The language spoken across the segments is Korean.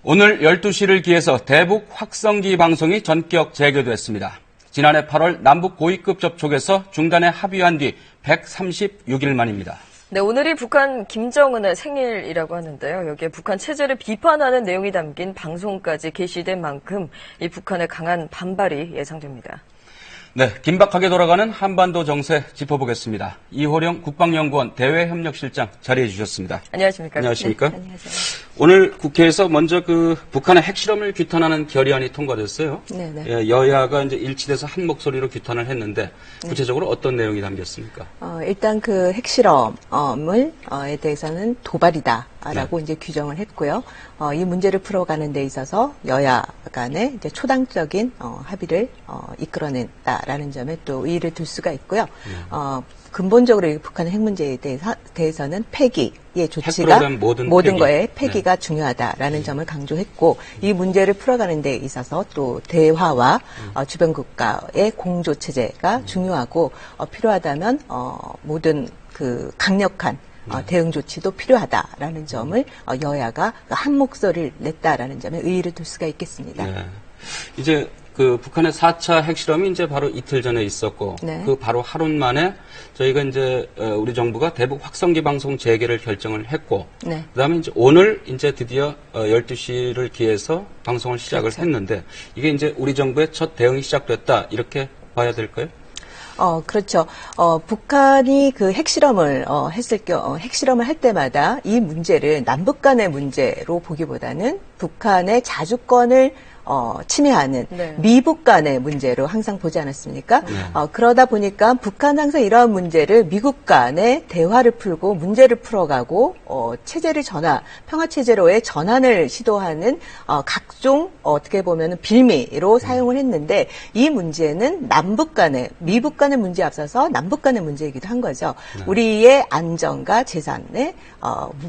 오늘 12시를 기해서 대북 확성기 방송이 전격 재개됐습니다. 지난해 8월 남북 고위급 접촉에서 중단에 합의한 뒤 136일 만입니다. 네, 오늘이 북한 김정은의 생일이라고 하는데요. 여기에 북한 체제를 비판하는 내용이 담긴 방송까지 게시된 만큼 이 북한의 강한 반발이 예상됩니다. 네, 긴박하게 돌아가는 한반도 정세 짚어보겠습니다. 이호령 국방연구원 대외협력실장 자리해 주셨습니다. 안녕하십니까? 안녕하십니까? 네, 안녕하세요. 오늘 국회에서 먼저 북한의 핵실험을 규탄하는 결의안이 통과됐어요. 네네. 예, 여야가 이제 일치돼서 한 목소리로 규탄을 했는데 구체적으로 어떤 내용이 담겼습니까? 일단 그 핵실험에 대해서는 도발이다라고 이제 규정을 했고요. 이 문제를 풀어가는 데 있어서 여야 간에 이제 초당적인 합의를 이끌어낸다라는 점에 또 의의를 둘 수가 있고요. 근본적으로 북한의 핵 문제에 대해서는 폐기의 조치가 모든 거에 폐기가 중요하다라는 점을 강조했고, 이 문제를 풀어가는 데 있어서 또 대화와 주변 국가의 공조 체제가 중요하고, 필요하다면 모든 그 강력한 대응 조치도 필요하다라는 점을 여야가 한 목소리를 냈다라는 점에 의의를 둘 수가 있겠습니다. 네. 이제 그 북한의 4차 핵실험이 이제 바로 이틀 전에 있었고, 네. 그 바로 하루 만에 저희가 이제 우리 정부가 대북 확성기 방송 재개를 결정을 했고, 네. 그다음에 이제 오늘 이제 드디어 12시를 기해서 방송을 시작을 그렇죠. 했는데, 이게 이제 우리 정부의 첫 대응이 시작됐다 이렇게 봐야 될까요? 그렇죠. 북한이 그 핵실험을 핵실험을 할 때마다 이 문제를 남북 간의 문제로 보기보다는 북한의 자주권을 침해하는 네. 미북 간의 문제로 항상 보지 않았습니까? 그러다 보니까 북한은 항상 이러한 문제를 미국 간의 대화를 풀고 문제를 풀어가고 체제를 평화 체제로의 전환을 시도하는 각종 어떻게 보면 빌미로 사용을 했는데, 이 문제는 남북 간의 미북 간의 문제에 앞서서 남북 간의 문제이기도 한 거죠. 네. 우리의 안전과 재산에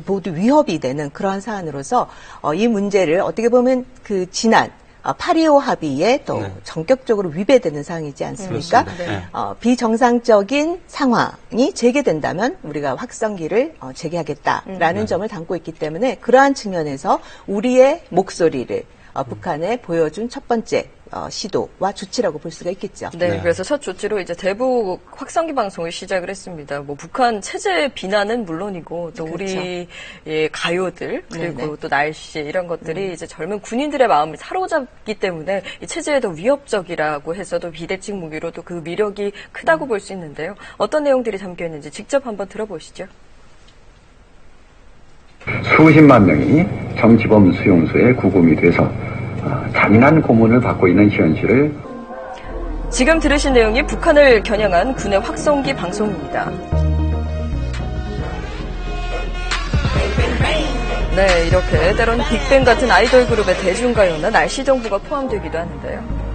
모두 위협이 되는 그러한 사안으로서 이 문제를 어떻게 보면 그 지난 8.25 합의에 또 네. 전격적으로 위배되는 사항이지 않습니까? 그렇습니다. 네. 비정상적인 상황이 재개된다면 우리가 확성기를 재개하겠다라는 점을 담고 있기 때문에, 그러한 측면에서 우리의 목소리를 북한에 보여준 첫 번째 시도와 조치라고 볼 수가 있겠죠. 네, 네. 그래서 첫 조치로 이제 대북 확성기 방송을 시작을 했습니다. 뭐 북한 체제 비난은 물론이고 또 그렇죠. 우리의 가요들 그리고 네네. 또 날씨 이런 것들이 이제 젊은 군인들의 마음을 사로잡기 때문에 이 체제에 더 위협적이라고 해서도 비대칭 무기로도 그 위력이 크다고 볼 수 있는데요. 어떤 내용들이 담겨 있는지 직접 한번 들어보시죠. 수십만 명이 정치범 수용소에 구금이 돼서 잔인한 고문을 받고 있는 현실을 지금 들으신 내용이 북한을 겨냥한 군의 확성기 방송입니다. 네, 이렇게 때론 빅뱅 같은 아이돌 그룹의 대중가요나 날씨 정보가 포함되기도 하는데요.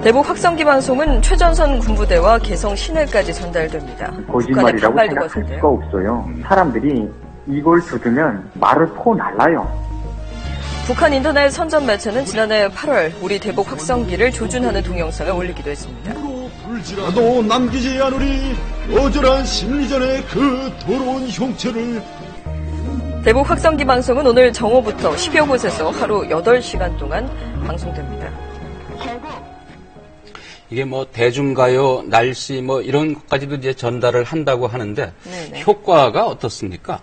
대북 확성기 방송은 최전선 군부대와 개성 시내까지 전달됩니다. 북한의 거짓말이라고 반발도 생각할 거센데요. 수가 없어요. 사람들이 이걸 들으면 말을 포 날라요. 북한 인터넷 선전 매체는 지난해 8월 우리 대북 확성기를 조준하는 동영상을 올리기도 했습니다. 불지라도 남기지 않으리 어절한 심리전의 그 더러운 형체를. 대북 확성기 방송은 오늘 정오부터 10여 곳에서 하루 8시간 동안 방송됩니다. 이게 뭐 대중가요, 날씨 뭐 이런 것까지도 이제 전달을 한다고 하는데 네네. 효과가 어떻습니까?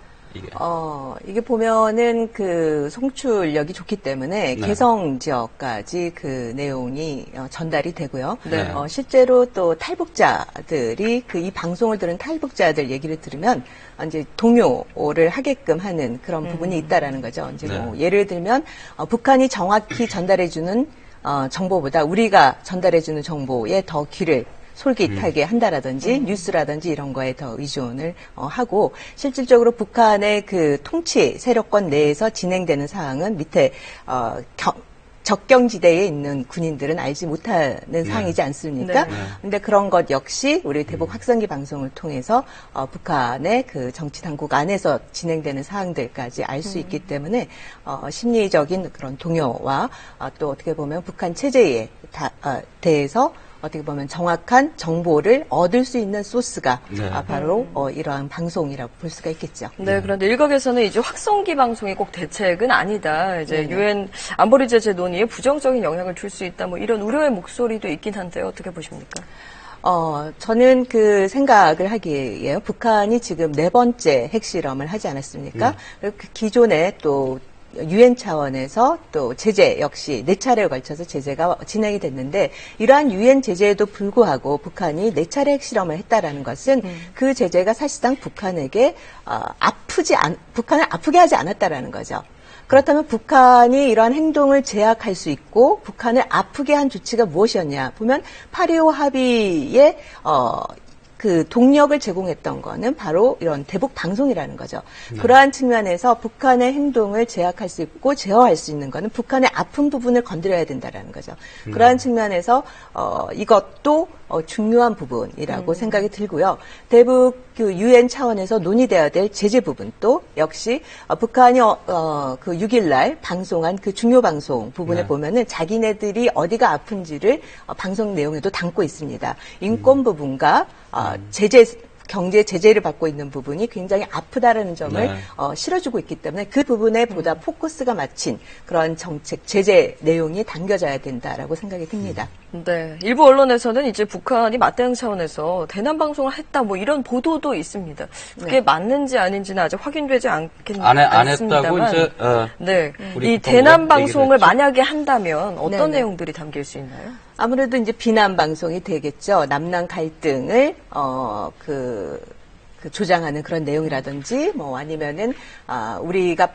이게 보면은 그 송출력이 좋기 때문에 네. 개성 지역까지 그 내용이 전달이 되고요. 네. 실제로 또 탈북자들이 이 방송을 들은 탈북자들 얘기를 들으면 이제 동요를 하게끔 하는 그런 부분이 있다라는 거죠. 이제 뭐 예를 들면 북한이 정확히 전달해주는 정보보다 우리가 전달해주는 정보에 더 귀를 솔깃하게 한다라든지 뉴스라든지 이런 거에 더 의존을 하고, 실질적으로 북한의 그 통치 세력권 내에서 진행되는 사항은 밑에 적경지대에 있는 군인들은 알지 못하는 사항이지 않습니까? 근데 그런 것 역시 우리 대북 확성기 방송을 통해서 북한의 그 정치 당국 안에서 진행되는 사항들까지 알 수 있기 때문에 심리적인 그런 동요와 또 어떻게 보면 북한 체제에 대해서 어떻게 보면 정확한 정보를 얻을 수 있는 소스가 네. 바로 이러한 방송이라고 볼 수가 있겠죠. 네, 그런데 일각에서는 이제 확성기 방송이 꼭 대책은 아니다. 이제 네네. 유엔 안보리 제재 논의에 부정적인 영향을 줄 수 있다. 뭐 이런 우려의 목소리도 있긴 한데 어떻게 보십니까? 저는 그 생각을 하기에요. 북한이 지금 4번째 핵실험을 하지 않았습니까? 그 기존에 또 유엔 차원에서 또 제재 역시 4차례에 걸쳐서 제재가 진행이 됐는데 이러한 유엔 제재에도 불구하고 북한이 4차례 핵실험을 했다라는 것은 그 제재가 사실상 북한에게 북한을 아프게 하지 않았다라는 거죠. 그렇다면 북한이 이러한 행동을 제약할 수 있고 북한을 아프게 한 조치가 무엇이었냐 보면 8.25 합의에 그 동력을 제공했던 거는 바로 이런 대북 방송이라는 거죠. 그러한 측면에서 북한의 행동을 제약할 수 있고 제어할 수 있는 거는 북한의 아픈 부분을 건드려야 된다라는 거죠. 그러한 측면에서 이것도 중요한 부분이라고 생각이 들고요. 대북 그 유엔 차원에서 논의돼야 될 제재 부분도 역시 북한이 그 6일날 방송한 그 중요 방송 부분에 네. 보면은 자기네들이 어디가 아픈지를 방송 내용에도 담고 있습니다. 인권 부분과 경제 제재를 받고 있는 부분이 굉장히 아프다라는 점을 네. 실어주고 있기 때문에 그 부분에 보다 포커스가 맞춘 그런 정책 제재 내용이 담겨져야 된다라고 생각이 듭니다. 네, 일부 언론에서는 이제 북한이 맞대응 차원에서 대남 방송을 했다 뭐 이런 보도도 있습니다. 그게 네. 맞는지 아닌지는 아직 확인되지 안 않습니다만. 했다고 이제 네, 우리 이 대남 국방부가 얘기를 방송을 했죠. 만약에 한다면 어떤 네네. 내용들이 담길 수 있나요? 아무래도 이제 비난 방송이 되겠죠. 남남 갈등을 그 조장하는 그런 내용이라든지 뭐 아니면은 우리가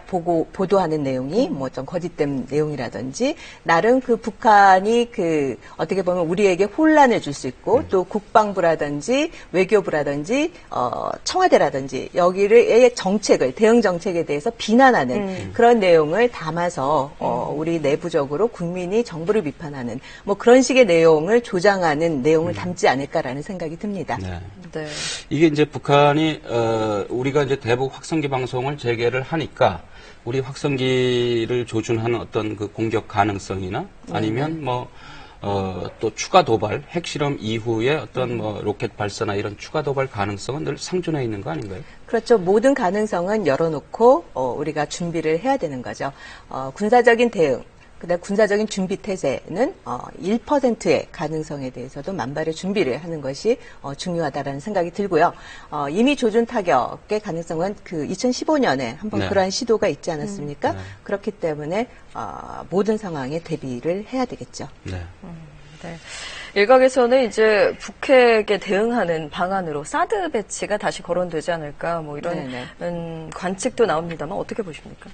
보도하는 내용이 뭐 좀 거짓된 내용이라든지 나름 그 북한이 그 어떻게 보면 우리에게 혼란을 줄 수 있고 또 국방부라든지 외교부라든지 청와대라든지 여기를 정책을 대응 정책에 대해서 비난하는 그런 내용을 담아서 우리 내부적으로 국민이 정부를 비판하는 뭐 그런 식의 내용을 조장하는 내용을 담지 않을까라는 생각이 듭니다. 네. 네. 이게 이제 북한이 우리가 이제 대북 확성기 방송을 재개를 하니까 우리 확성기를 조준하는 어떤 그 공격 가능성이나 아니면 또 추가 도발, 핵실험 이후에 어떤 뭐 로켓 발사나 이런 추가 도발 가능성은 늘 상존해 있는 거 아닌가요? 그렇죠. 모든 가능성은 열어놓고 우리가 준비를 해야 되는 거죠. 군사적인 대응, 그다음 군사적인 준비 태세는 1%의 가능성에 대해서도 만발의 준비를 하는 것이 중요하다라는 생각이 들고요. 이미 조준 타격의 가능성은 그 2015년에 한번 네. 그러한 시도가 있지 않았습니까? 네. 그렇기 때문에 모든 상황에 대비를 해야 되겠죠. 네. 네. 일각에서는 이제 북핵에 대응하는 방안으로 사드 배치가 다시 거론되지 않을까 뭐 이런 관측도 나옵니다만 어떻게 보십니까?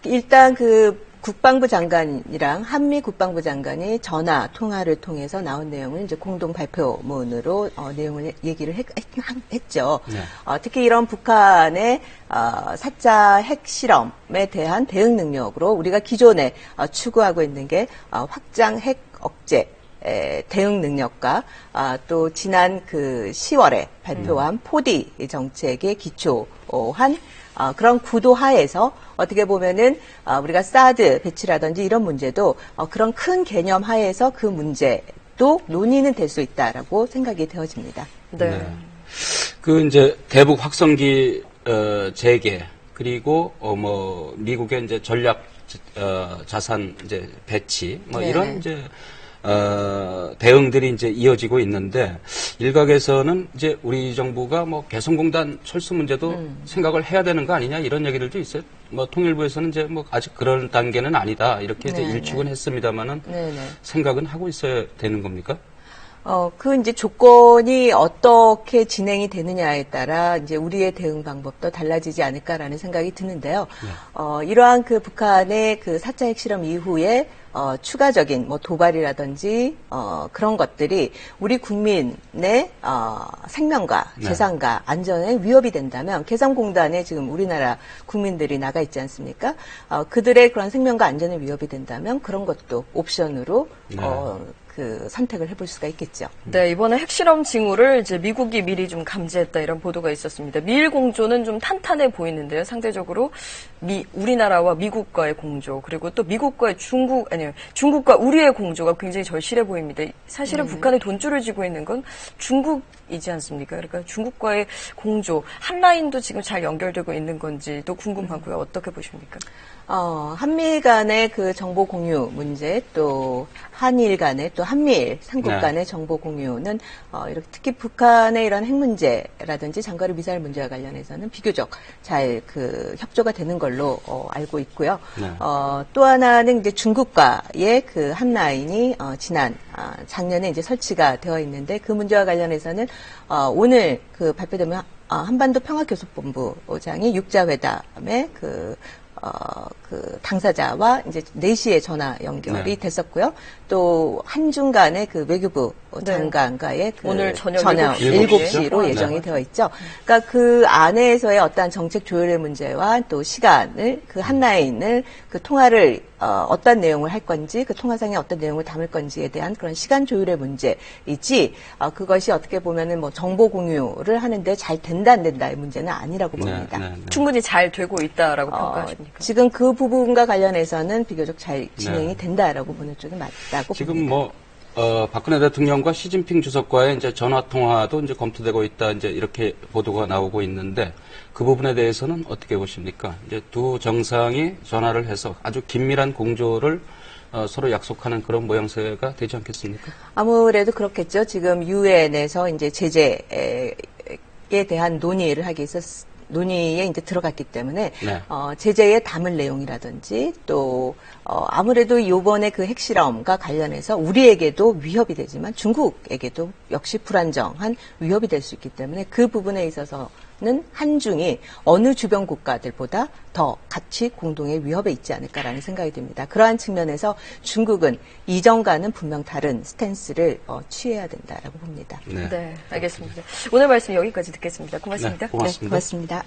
일단 그 국방부 장관이랑 한미 국방부 장관이 전화 통화를 통해서 나온 내용을 이제 공동 발표문으로 내용을 얘기를 했죠. 네. 특히 이런 북한의 4차 핵실험에 대한 대응 능력으로 우리가 기존에 추구하고 있는 게 확장 핵 억제 대응 능력과 또 지난 그 10월에 발표한 포디 정책에 기초한 그런 구도 하에서 어떻게 보면은 우리가 사드 배치라든지 이런 문제도 그런 큰 개념 하에서 그 문제도 논의는 될 수 있다라고 생각이 되어집니다. 네. 네. 그 이제 대북 확성기 재개 그리고 뭐 미국의 이제 전략 자산 이제 배치 뭐 네네. 이런 이제 대응들이 이제 이어지고 있는데 일각에서는 이제 우리 정부가 뭐 개성공단 철수 문제도 생각을 해야 되는 거 아니냐 이런 얘기들도 있어요. 뭐 통일부에서는 이제 뭐 아직 그런 단계는 아니다 이렇게 이제 네네. 일축은 했습니다만은 네네. 생각은 하고 있어야 되는 겁니까? 그 이제 조건이 어떻게 진행이 되느냐에 따라 이제 우리의 대응 방법도 달라지지 않을까라는 생각이 드는데요. 이러한 그 북한의 그 4차 핵실험 이후에 추가적인 뭐 도발이라든지 그런 것들이 우리 국민의 생명과 재산과 안전에 위협이 된다면 개성공단에 지금 우리나라 국민들이 나가 있지 않습니까? 그들의 그런 생명과 안전에 위협이 된다면 그런 것도 옵션으로 그 선택을 해볼 수가 있겠죠. 네, 이번에 핵실험 징후를 이제 미국이 미리 좀 감지했다 이런 보도가 있었습니다. 미일 공조는 좀 탄탄해 보이는데요. 상대적으로 우리나라와 미국과의 공조, 그리고 또 미국과의 중국과 우리의 공조가 굉장히 절실해 보입니다. 사실은 북한이 돈줄을 쥐고 있는 건 중국이지 않습니까? 그러니까 중국과의 공조, 한 라인도 지금 잘 연결되고 있는 건지도 궁금하고요. 어떻게 보십니까? 한미 간의 그 정보 공유 문제, 또 한일 간의, 또 한미일 삼국 네. 간의 정보 공유는 이렇게 특히 북한의 이런 핵 문제라든지 장거리 미사일 문제와 관련해서는 비교적 잘 그 협조가 되는 걸로 알고 있고요. 네. 또 하나는 이제 중국과의 그 한 라인이 작년에 이제 설치가 되어 있는데 그 문제와 관련해서는 오늘 그 발표되면 한반도 평화교섭본부장이 육자회담에 그 당사자와 이제 4시에 전화 연결이 네. 됐었고요. 또 한중 간의 그 외교부 장관과의 그 오늘 저녁 7시로 네. 예정이 되어 있죠. 그러니까 그 안에서의 어떠한 정책 조율의 문제와 또 시간을 그 한 라인을 그 통화를 어떤 내용을 할 건지 그 통화상에 어떤 내용을 담을 건지에 대한 그런 시간 조율의 문제이지 그것이 어떻게 보면은 뭐 정보 공유를 하는데 잘 된다 안 된다의 문제는 아니라고 봅니다. 네. 충분히 잘 되고 있다라고 평가하십니까? 지금 그 부분과 관련해서는 비교적 잘 진행이 네. 된다라고 보는 쪽이 맞다고 지금 봅니다. 박근혜 대통령과 시진핑 주석과의 이제 전화 통화도 이제 검토되고 있다, 이제 이렇게 보도가 나오고 있는데 그 부분에 대해서는 어떻게 보십니까? 이제 두 정상이 전화를 해서 아주 긴밀한 공조를 서로 약속하는 그런 모양새가 되지 않겠습니까? 아무래도 그렇겠죠. 지금 유엔에서 이제 제재에 대한 논의를 하기 위해서 논의에 이제 들어갔기 때문에 네. 제재에 담을 내용이라든지 또 아무래도 이번에 그 핵실험과 관련해서 우리에게도 위협이 되지만 중국에게도 역시 불안정한 위협이 될 수 있기 때문에 그 부분에 있어서는 한중이 어느 주변 국가들보다 더 같이 공동의 위협에 있지 않을까라는 생각이 듭니다. 그러한 측면에서 중국은 이전과는 분명 다른 스탠스를 취해야 된다라고 봅니다. 네. 네, 알겠습니다. 오늘 말씀 여기까지 듣겠습니다. 고맙습니다. 네, 고맙습니다. 네, 고맙습니다.